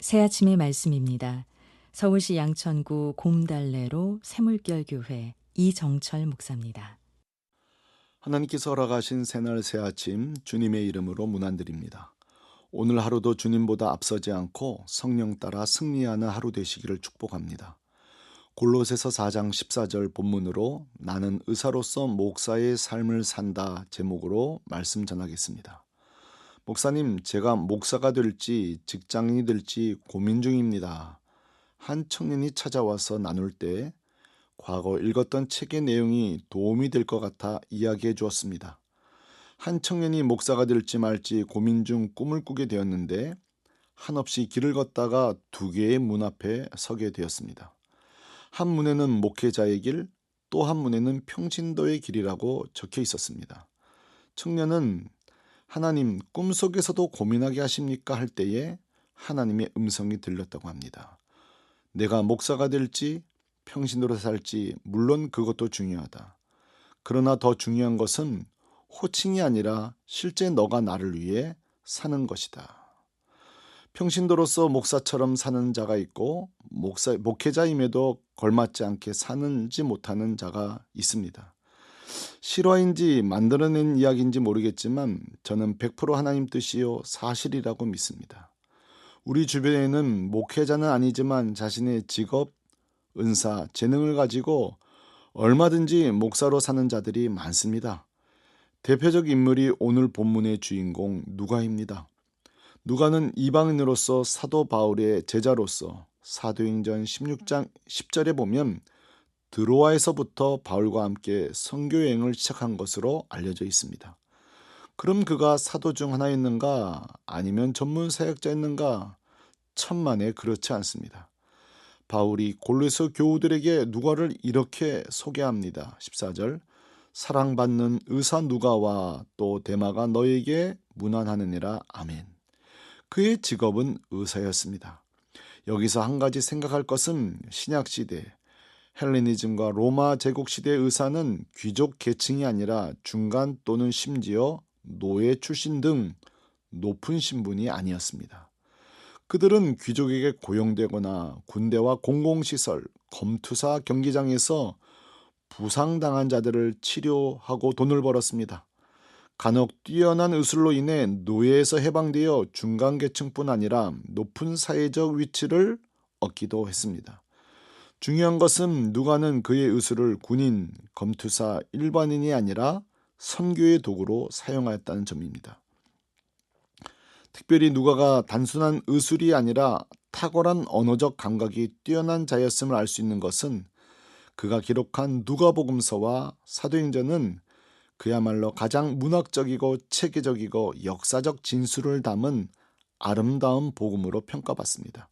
새아침의 말씀입니다. 서울시 양천구 곰달래로 새물결교회 이정철 목사입니다. 하나님께서 허락하신 새날 새아침 주님의 이름으로 문안드립니다. 오늘 하루도 주님보다 앞서지 않고 성령 따라 승리하는 하루 되시기를 축복합니다. 골로새서 4장 14절 본문으로 나는 의사로서 목사의 삶을 산다 제목으로 말씀 전하겠습니다. 목사님, 제가 목사가 될지 직장인이 될지 고민 중입니다. 한 청년이 찾아와서 나눌 때 과거 읽었던 책의 내용이 도움이 될 것 같아 이야기해 주었습니다. 한 청년이 목사가 될지 말지 고민 중 꿈을 꾸게 되었는데 한없이 길을 걷다가 두 개의 문 앞에 서게 되었습니다. 한 문에는 목회자의 길, 또 한 문에는 평신도의 길이라고 적혀 있었습니다. 청년은 하나님, 꿈속에서도 고민하게 하십니까? 할 때에 하나님의 음성이 들렸다고 합니다. 내가 목사가 될지 평신도로 살지 물론 그것도 중요하다. 그러나 더 중요한 것은 호칭이 아니라 실제 너가 나를 위해 사는 것이다. 평신도로서 목사처럼 사는 자가 있고 목회자임에도 걸맞지 않게 사는지 못하는 자가 있습니다. 실화인지 만들어낸 이야기인지 모르겠지만 저는 100% 하나님 뜻이요 사실이라고 믿습니다. 우리 주변에는 목회자는 아니지만 자신의 직업, 은사, 재능을 가지고 얼마든지 목사로 사는 자들이 많습니다. 대표적 인물이 오늘 본문의 주인공 누가입니다. 누가는 이방인으로서 사도 바울의 제자로서 사도행전 16장 10절에 보면 드로아에서부터 바울과 함께 선교여행을 시작한 것으로 알려져 있습니다. 그럼 그가 사도 중 하나였는가 아니면 전문 사역자였는가? 천만에 그렇지 않습니다. 바울이 골로새 교우들에게 누가를 이렇게 소개합니다. 14절 사랑받는 의사 누가와 또 데마가 너에게 문안하느니라. 아멘. 그의 직업은 의사였습니다. 여기서 한 가지 생각할 것은 신약시대 헬레니즘과 로마 제국시대의 의사는 귀족 계층이 아니라 중간 또는 심지어 노예 출신 등 높은 신분이 아니었습니다. 그들은 귀족에게 고용되거나 군대와 공공시설, 검투사 경기장에서 부상당한 자들을 치료하고 돈을 벌었습니다. 간혹 뛰어난 의술로 인해 노예에서 해방되어 중간계층뿐 아니라 높은 사회적 위치를 얻기도 했습니다. 중요한 것은 누가는 그의 의술을 군인, 검투사, 일반인이 아니라 선교의 도구로 사용하였다는 점입니다. 특별히 누가가 단순한 의술이 아니라 탁월한 언어적 감각이 뛰어난 자였음을 알 수 있는 것은 그가 기록한 누가복음서와 사도행전은 그야말로 가장 문학적이고 체계적이고 역사적 진술을 담은 아름다운 복음으로 평가받습니다.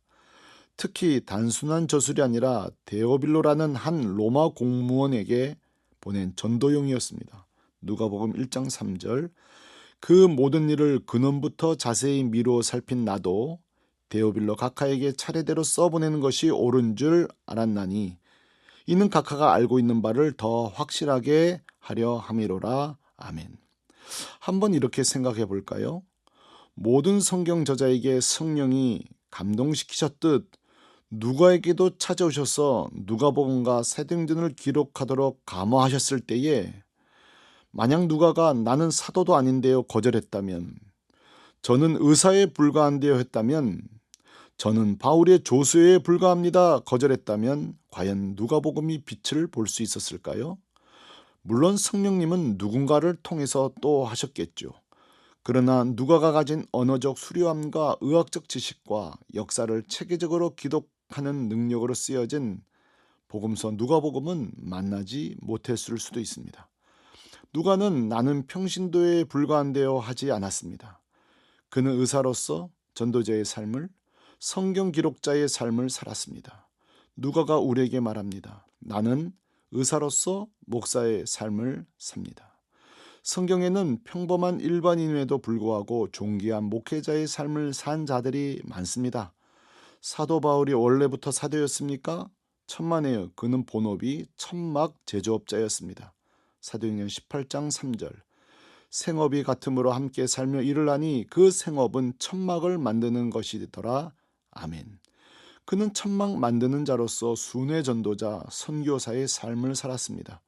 특히 단순한 저술이 아니라 데오빌로라는 한 로마 공무원에게 보낸 전도용이었습니다. 누가복음 1장 3절 그 모든 일을 근원부터 자세히 미루어 살핀 나도 데오빌로 각하에게 차례대로 써보내는 것이 옳은 줄 알았나니 이는 각하가 알고 있는 바를 더 확실하게 하려 함이로라. 아멘. 한번 이렇게 생각해 볼까요? 모든 성경 저자에게 성령이 감동시키셨듯 누가에게도 찾아오셔서 누가복음과 사도행전을 기록하도록 감화하셨을 때에 만약 누가가 나는 사도도 아닌데요 거절했다면, 저는 의사에 불과한데요 했다면, 저는 바울의 조수에 불과합니다 거절했다면 과연 누가복음이 빛을 볼 수 있었을까요? 물론 성령님은 누군가를 통해서 또 하셨겠죠. 그러나 누가가 가진 언어적 수려함과 의학적 지식과 역사를 체계적으로 기록하는 능력으로 쓰여진 복음서 누가복음은 만나지 못했을 수도 있습니다. 누가는 나는 평신도에 불과한데요 하지 않았습니다. 그는 의사로서 전도자의 삶을, 성경 기록자의 삶을 살았습니다. 누가가 우리에게 말합니다. 나는 의사로서 목사의 삶을 삽니다. 성경에는 평범한 일반인에도 불구하고 존귀한 목회자의 삶을 산 자들이 많습니다. 사도 바울이 원래부터 사도였습니까? 천만에요. 그는 본업이 천막 제조업자였습니다. 사도행전 18장 3절 생업이 같음으로 함께 살며 일을 하니 그 생업은 천막을 만드는 것이더라. 아멘. 그는 천막 만드는 자로서 순회 전도자, 선교사의 삶을 살았습니다.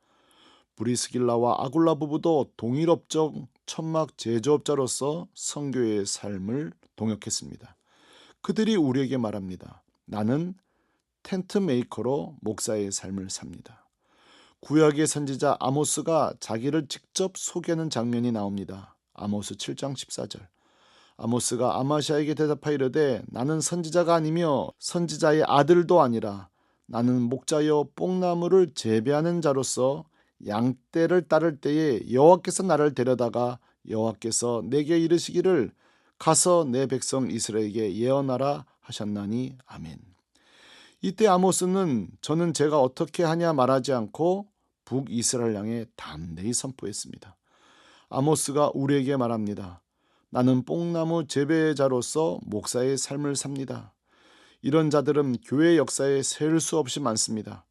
브리스길라와 아굴라 부부도 동일 업적 천막 제조업자로서 선교의 삶을 동역했습니다. 그들이 우리에게 말합니다. 나는 텐트 메이커로 목사의 삶을 삽니다. 구약의 선지자 아모스가 자기를 직접 소개하는 장면이 나옵니다. 아모스 7장 14절. 아모스가 아마시아에게 대답하여 이르되 나는 선지자가 아니며 선지자의 아들도 아니라 나는 목자여 뽕나무를 재배하는 자로서 양떼를 따를 때에 여호와께서 나를 데려다가 여호와께서 내게 이르시기를 가서 내 백성 이스라엘에게 예언하라 하셨나니 아멘. 이때 아모스는 저는 제가 어떻게 하냐 말하지 않고 북이스라엘 향해 담대히 선포했습니다. 아모스가 우리에게 말합니다. 나는 뽕나무 재배자로서 목사의 삶을 삽니다. 이런 자들은 교회 역사에 셀 수 없이 많습니다.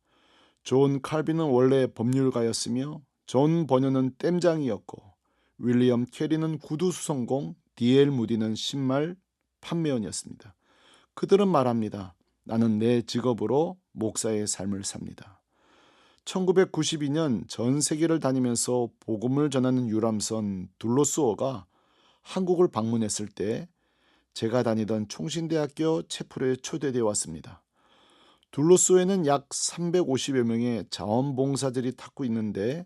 존 칼빈은 원래 법률가였으며 존 버녀는 땜장이었고 윌리엄 캐리는 구두 수성공, D.L. 무디는 신말 판매원이었습니다. 그들은 말합니다. 나는 내 직업으로 목사의 삶을 삽니다. 1992년 전 세계를 다니면서 복음을 전하는 유람선 둘로스호가 한국을 방문했을 때 제가 다니던 총신대학교 체프로에 초대되어 왔습니다. 둘로스호에는 약 350여 명의 자원봉사들이 탔고 있는데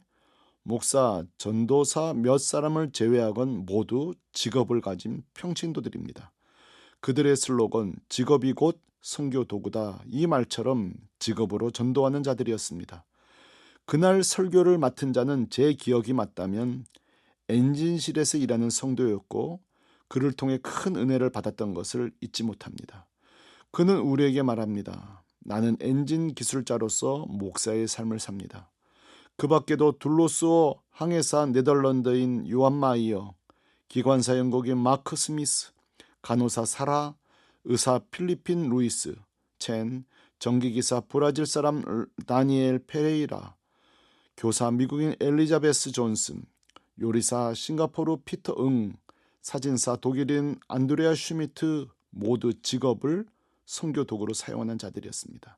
목사, 전도사 몇 사람을 제외하곤 모두 직업을 가진 평신도들입니다. 그들의 슬로건 직업이 곧 선교 도구다 이 말처럼 직업으로 전도하는 자들이었습니다. 그날 설교를 맡은 자는 제 기억이 맞다면 엔진실에서 일하는 성도였고 그를 통해 큰 은혜를 받았던 것을 잊지 못합니다. 그는 우리에게 말합니다. 나는 엔진 기술자로서 목사의 삶을 삽니다. 그 밖에도 둘로스호 항해사 네덜란드인 요한 마이어, 기관사 영국인 마크 스미스, 간호사 사라, 의사 필리핀 루이스, 첸, 전기기사 브라질 사람 다니엘 페레이라, 교사 미국인 엘리자베스 존슨, 요리사 싱가포르 피터 응, 사진사 독일인 안드레아 슈미트 모두 직업을 선교 도구로 사용하는 자들이었습니다.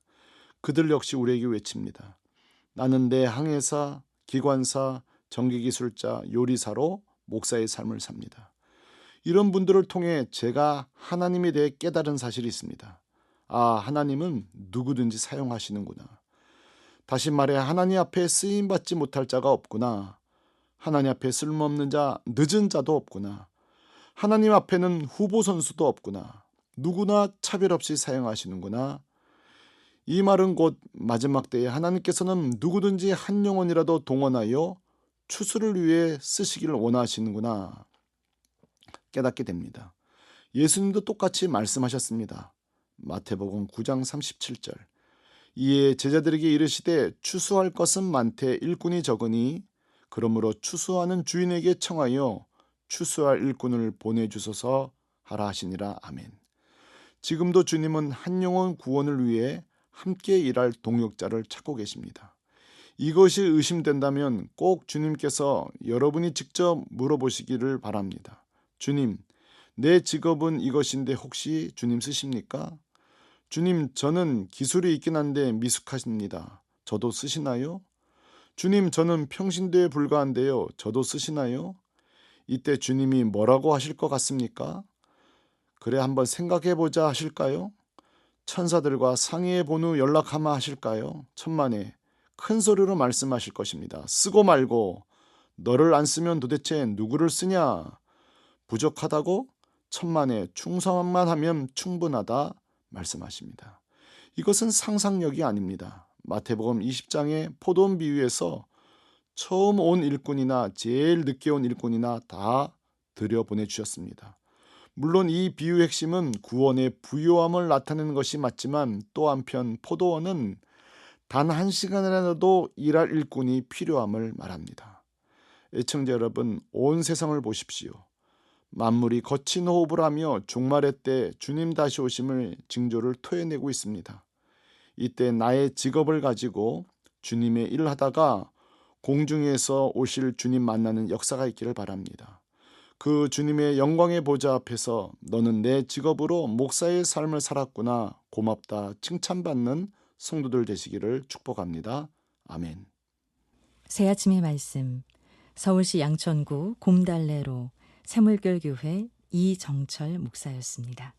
그들 역시 우리에게 외칩니다. 나는 내 항해사, 기관사, 전기기술자, 요리사로 목사의 삶을 삽니다. 이런 분들을 통해 제가 하나님에 대해 깨달은 사실이 있습니다. 아, 하나님은 누구든지 사용하시는구나. 다시 말해 하나님 앞에 쓰임받지 못할 자가 없구나. 하나님 앞에 쓸모없는 자, 늦은 자도 없구나. 하나님 앞에는 후보 선수도 없구나. 누구나 차별 없이 사용하시는구나. 이 말은 곧 마지막 때에 하나님께서는 누구든지 한 영혼이라도 동원하여 추수를 위해 쓰시기를 원하시는구나 깨닫게 됩니다. 예수님도 똑같이 말씀하셨습니다. 마태복음 9장 37절. 이에 제자들에게 이르시되 추수할 것은 많되 일꾼이 적으니 그러므로 추수하는 주인에게 청하여 추수할 일꾼을 보내주소서 하라 하시니라. 아멘. 지금도 주님은 한 영혼 구원을 위해 함께 일할 동역자를 찾고 계십니다. 이것이 의심된다면 꼭 주님께서 여러분이 직접 물어보시기를 바랍니다. 주님, 내 직업은 이것인데 혹시 주님 쓰십니까? 주님, 저는 기술이 있긴 한데 미숙하십니다. 저도 쓰시나요? 주님, 저는 평신도에 불과한데요. 저도 쓰시나요? 이때 주님이 뭐라고 하실 것 같습니까? 그래 한번 생각해보자 하실까요? 천사들과 상의해본 후 연락하마 하실까요? 천만에 큰 소리로 말씀하실 것입니다. 쓰고 말고 너를 안 쓰면 도대체 누구를 쓰냐? 부족하다고? 천만에 충성만 하면 충분하다 말씀하십니다. 이것은 상상력이 아닙니다. 마태복음 20장의 포도원 비유에서 처음 온 일꾼이나 제일 늦게 온 일꾼이나 다 들여보내주셨습니다. 물론 이 비유의 핵심은 구원의 부요함을 나타내는 것이 맞지만 또 한편 포도원은 단 1시간이라도 일할 일꾼이 필요함을 말합니다. 애청자 여러분, 온 세상을 보십시오. 만물이 거친 호흡을 하며 종말의 때 주님 다시 오심을 징조를 토해내고 있습니다. 이때 나의 직업을 가지고 주님의 일을 하다가 공중에서 오실 주님 만나는 역사가 있기를 바랍니다. 그 주님의 영광의 보좌 앞에서 너는 내 직업으로 목사의 삶을 살았구나. 고맙다. 칭찬받는 성도들 되시기를 축복합니다. 아멘. 새 아침의 말씀, 서울시 양천구 곰달래로 새물결교회 이정철 목사였습니다.